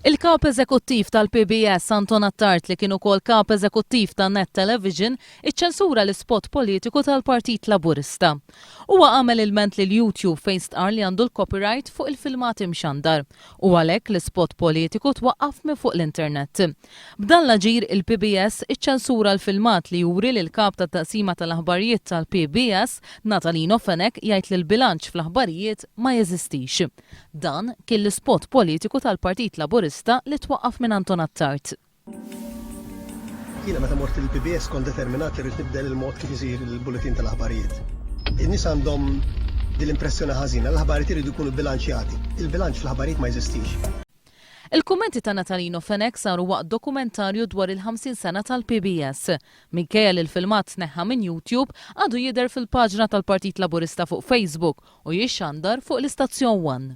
Il-kap eżekuttiv tal-PBS Anton Attart li kien ukoll kap eżekuttiv tan-Net Television iċċensura l-ispot politiku tal-Partit Laburista. Huwa għamel ilment lil YouTube fejn stqar li għandu l-copyright fuq il-filmat imxandar u għalhekk l-ispot politiku twaqqaf minn fuq l-internet. B'dan l-aġir il-PBS iċċensura l-filmat li juri li l-kap tat-taqsima tal-aħbarijiet tal-PBS Natalino Fenek jgħid li l-bilanċ fl-aħbarijiet ma jeżistix. Dan kien l-ispot politiku tal-Partit Laburista li twaqqaf minn Anton Attart. Jiena meta mort il-PBS kont determinat li rrid nibdel il-mod kif isir il-bulletin tal-aħbarijiet. In-nies għandhom din l-impressjoni ħażina, l-aħbarijiet iridu jkunu bilanċjati. Il-bilanċ fl-aħbarijiet ma jeżistix. Il-kummenti ta' Natalino Fenek saru waqt dokumentarju dwar il-50 sena tal-PBS. Minkejja li l-filmat tneħħa minn YouTube għadu jidher fil-paġna tal-Partit Laburista fuq Facebook u jixxandar fuq l-Istazzjon 1.